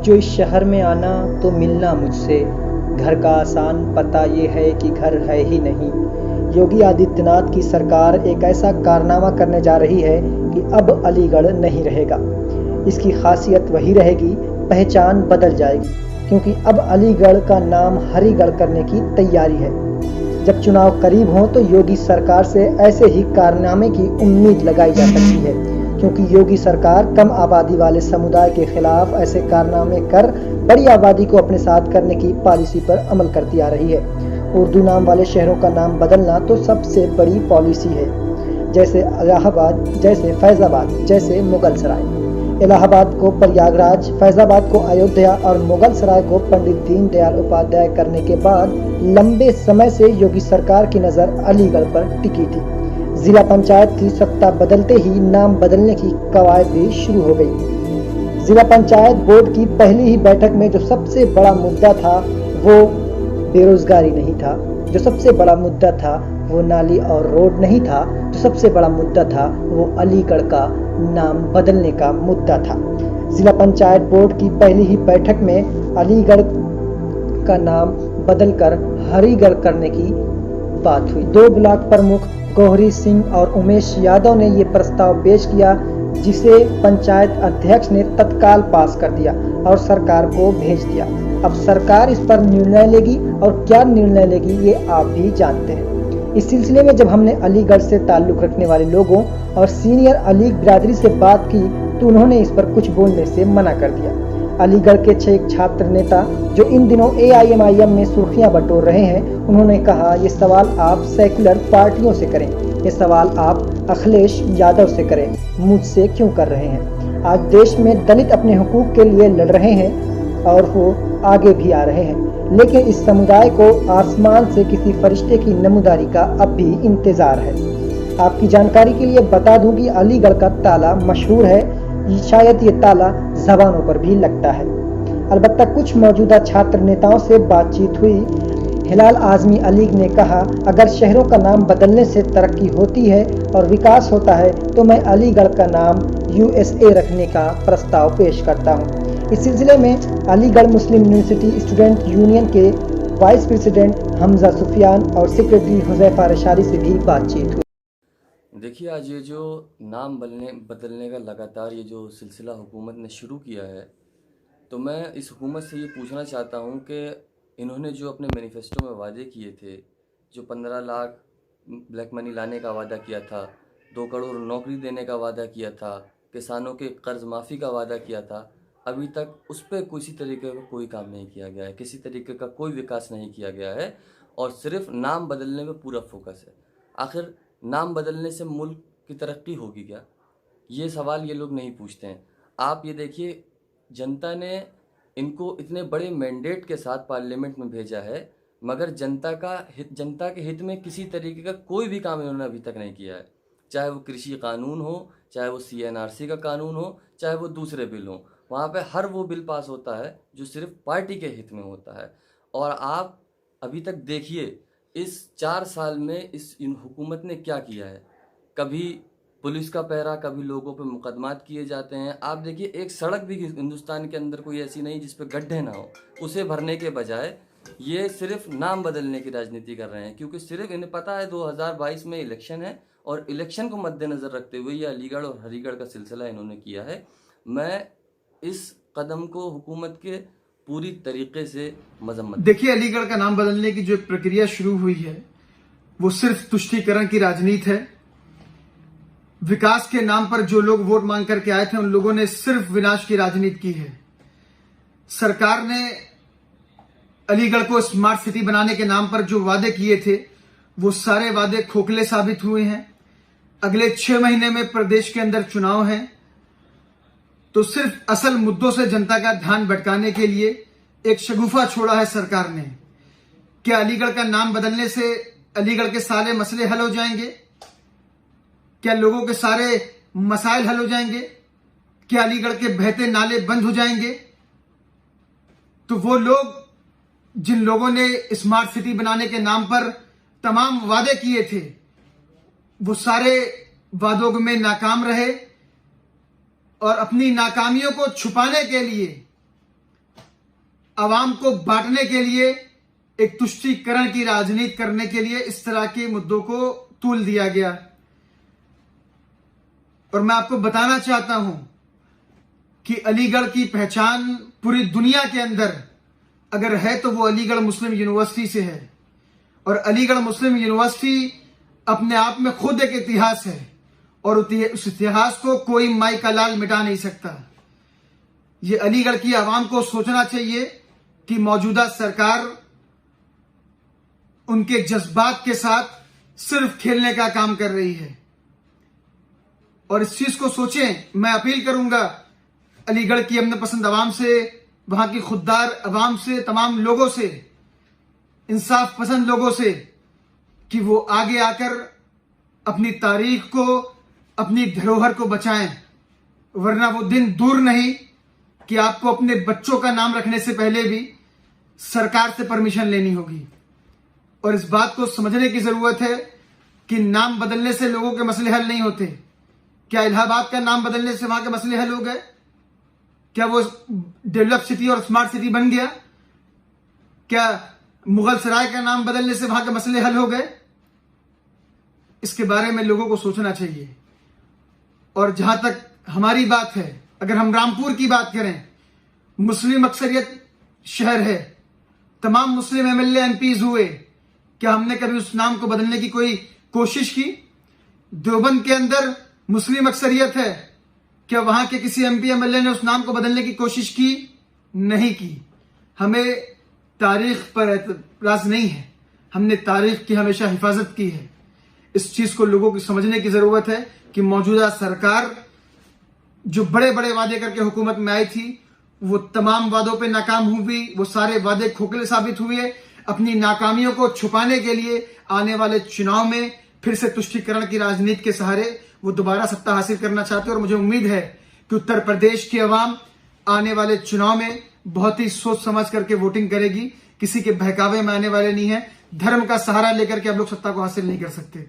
जो इस शहर में आना तो मिलना मुझसे, घर का आसान पता ये है कि घर है ही नहीं। योगी आदित्यनाथ की सरकार एक ऐसा कारनामा करने जा रही है कि अब अलीगढ़ नहीं रहेगा। इसकी खासियत वही रहेगी, पहचान बदल जाएगी, क्योंकि अब अलीगढ़ का नाम हरिगढ़ करने की तैयारी है। जब चुनाव करीब हों तो योगी सरकार से ऐसे ही कारनामे की उम्मीद लगाई जा सकती है, क्योंकि योगी सरकार कम आबादी वाले समुदाय के खिलाफ ऐसे कारनामे कर बड़ी आबादी को अपने साथ करने की पॉलिसी पर अमल करती आ रही है। उर्दू नाम वाले शहरों का नाम बदलना तो सबसे बड़ी पॉलिसी है, जैसे इलाहाबाद, जैसे फैजाबाद, जैसे मुगल सराय। इलाहाबाद को प्रयागराज, फैजाबाद को अयोध्या और मुगल सराय को पंडित दीनदयाल उपाध्याय करने के बाद लंबे समय से योगी सरकार की नज़र अलीगढ़ पर टिकी थी। जिला पंचायत की सत्ता बदलते ही नाम बदलने की कवायद भी शुरू हो गई। जिला पंचायत बोर्ड की पहली ही बैठक में जो सबसे बड़ा मुद्दा था वो बेरोजगारी नहीं था, जो सबसे बड़ा मुद्दा था वो नाली और रोड नहीं था, जो सबसे बड़ा मुद्दा था वो अलीगढ़ का नाम बदलने का मुद्दा था। जिला पंचायत बोर्ड की पहली ही बैठक में अलीगढ़ का नाम बदलकर हरिगढ़ करने की बात हुई। दो ब्लॉक प्रमुख गौहरी सिंह और उमेश यादव ने ये प्रस्ताव पेश किया, जिसे पंचायत अध्यक्ष ने तत्काल पास कर दिया और सरकार को भेज दिया। अब सरकार इस पर निर्णय लेगी और क्या निर्णय लेगी ये आप भी जानते हैं। इस सिलसिले में जब हमने अलीगढ़ से ताल्लुक रखने वाले लोगों और सीनियर अली बिरादरी से बात की तो उन्होंने इस पर कुछ बोलने से मना कर दिया। अलीगढ़ के 6 छात्र नेता जो इन दिनों AIMIM में सुर्खियां बटोर रहे हैं, उन्होंने कहा ये सवाल आप सेकुलर पार्टियों से करें, ये सवाल आप अखिलेश यादव से करें, मुझसे क्यों कर रहे हैं। आज देश में दलित अपने हुकूक के लिए लड़ रहे हैं और वो आगे भी आ रहे हैं, लेकिन इस समुदाय को आसमान से किसी फरिश्ते की नमूदारी का अब भी इंतजार है। आपकी जानकारी के लिए बता दूं कि अलीगढ़ का ताला मशहूर है, शायद ये ताला जबानों पर भी लगता है। अलबत्ता कुछ मौजूदा छात्र नेताओं से बातचीत हुई। हिलाल आजमी अली ने कहा, अगर शहरों का नाम बदलने से तरक्की होती है और विकास होता है तो मैं अलीगढ़ का नाम USA रखने का प्रस्ताव पेश करता हूँ। इस सिलसिले में अलीगढ़ मुस्लिम यूनिवर्सिटी स्टूडेंट यूनियन के वाइस प्रेसिडेंट हमजा सुफियान और सेक्रेटरी हुजैफा रशादी से भी बातचीत हुई। देखिए, आज ये जो नाम बदलने का लगातार ये जो सिलसिला हुकूमत ने शुरू किया है, तो मैं इस हुकूमत से ये पूछना चाहता हूँ कि इन्होंने जो अपने मैनिफेस्टो में वादे किए थे, जो 15 लाख ब्लैक मनी लाने का वादा किया था, 2 करोड़ नौकरी देने का वादा किया था, किसानों के कर्ज माफ़ी का वादा किया था, अभी तक उस पर किसी तरीके का कोई काम नहीं किया गया है, किसी तरीके का कोई विकास नहीं किया गया है और सिर्फ नाम बदलने में पूरा फोकस है। आखिर नाम बदलने से मुल्क की तरक्की होगी क्या? ये सवाल ये लोग नहीं पूछते हैं। आप ये देखिए, जनता ने इनको इतने बड़े मैंडेट के साथ पार्लियामेंट में भेजा है, मगर जनता के हित में किसी तरीके का कोई भी काम इन्होंने अभी तक नहीं किया है। चाहे वो कृषि कानून हो, चाहे वो CNRC का कानून हो, चाहे वो दूसरे बिल हो, वहाँ पे हर वो बिल पास होता है जो सिर्फ पार्टी के हित में होता है। और आप अभी तक देखिए, इस 4 साल में इन हुकूमत ने क्या किया है। कभी पुलिस का पहरा, कभी लोगों पे मुकदमात किए जाते हैं। आप देखिए, एक सड़क भी हिंदुस्तान के अंदर कोई ऐसी नहीं जिस पे गड्ढे ना हो, उसे भरने के बजाय ये सिर्फ नाम बदलने की राजनीति कर रहे हैं, क्योंकि सिर्फ इन्हें पता है 2022 में इलेक्शन है और इलेक्शन को मद्देनज़र रखते हुए ये अलीगढ़ और हरिगढ़ का सिलसिला इन्होंने किया है। मैं इस कदम को हुकूमत के पूरी तरीके से मजम्मत। देखिए, अलीगढ़ का नाम बदलने की जो प्रक्रिया शुरू हुई है वो सिर्फ तुष्टीकरण की राजनीति है। विकास के नाम पर जो लोग वोट मांग करके आए थे उन लोगों ने सिर्फ विनाश की राजनीति की है। सरकार ने अलीगढ़ को स्मार्ट सिटी बनाने के नाम पर जो वादे किए थे वो सारे वादे खोखले साबित हुए हैं। अगले 6 महीने में प्रदेश के अंदर चुनाव है, तो सिर्फ असल मुद्दों से जनता का ध्यान भटकाने के लिए एक शगुफा छोड़ा है सरकार ने। क्या अलीगढ़ का नाम बदलने से अलीगढ़ के सारे मसले हल हो जाएंगे? क्या लोगों के सारे मसाइल हल हो जाएंगे? क्या अलीगढ़ के बहते नाले बंद हो जाएंगे? तो वो लोग जिन लोगों ने स्मार्ट सिटी बनाने के नाम पर तमाम वादे किए थे, वो सारे वादों में नाकाम रहे और अपनी नाकामियों को छुपाने के लिए आवाम को बांटने के लिए, एक तुष्टीकरण की राजनीति करने के लिए इस तरह के मुद्दों को तूल दिया गया। और मैं आपको बताना चाहता हूं कि अलीगढ़ की पहचान पूरी दुनिया के अंदर अगर है तो वो अलीगढ़ मुस्लिम यूनिवर्सिटी से है। और अलीगढ़ मुस्लिम यूनिवर्सिटी अपने आप में खुद एक इतिहास है और उस इतिहास को कोई माई का लाल मिटा नहीं सकता। ये अलीगढ़ की आवाम को सोचना चाहिए कि मौजूदा सरकार उनके जज्बात के साथ सिर्फ खेलने का काम कर रही है। और इस चीज को सोचें। मैं अपील करूंगा अलीगढ़ की अमन पसंद आवाम से, वहां की खुददार आवाम से, तमाम लोगों से, इंसाफ पसंद लोगों से कि वो आगे आकर अपनी तारीख को, अपनी धरोहर को बचाएं। वरना वो दिन दूर नहीं कि आपको अपने बच्चों का नाम रखने से पहले भी सरकार से परमिशन लेनी होगी। और इस बात को समझने की जरूरत है कि नाम बदलने से लोगों के मसले हल नहीं होते। क्या इलाहाबाद का नाम बदलने से वहां के मसले हल हो गए? क्या वो डेवलप सिटी और स्मार्ट सिटी बन गया? क्या मुगल सराय का नाम बदलने से वहां के मसले हल हो गए? इसके बारे में लोगों को सोचना चाहिए। और जहां तक हमारी बात है, अगर हम रामपुर की बात करें, मुस्लिम अक्सरियत शहर है, तमाम मुस्लिम एमएलए एमपीज हुए, क्या हमने कभी उस नाम को बदलने की कोई कोशिश की? देवबंद के अंदर मुस्लिम अक्सरियत है, क्या वहां के किसी एमपी एमएलए ने उस नाम को बदलने की कोशिश की? नहीं की। हमें तारीख पर एतराज नहीं है, हमने तारीख की हमेशा हिफाजत की है। इस चीज को लोगों को समझने की जरूरत है कि मौजूदा सरकार जो बड़े बड़े वादे करके हुकूमत में आई थी, वो तमाम वादों पे नाकाम हुई। वो सारे वादे खोखले साबित हुए। अपनी नाकामियों को छुपाने के लिए आने वाले चुनाव में फिर से तुष्टीकरण की राजनीति के सहारे वो दोबारा सत्ता हासिल करना चाहते हैं। और मुझे उम्मीद है कि उत्तर प्रदेश की आवाम आने वाले चुनाव में बहुत ही सोच समझ करके वोटिंग करेगी। किसी के बहकावे में आने वाले नहीं है। धर्म का सहारा लेकर के आप लोग सत्ता को हासिल नहीं कर सकते।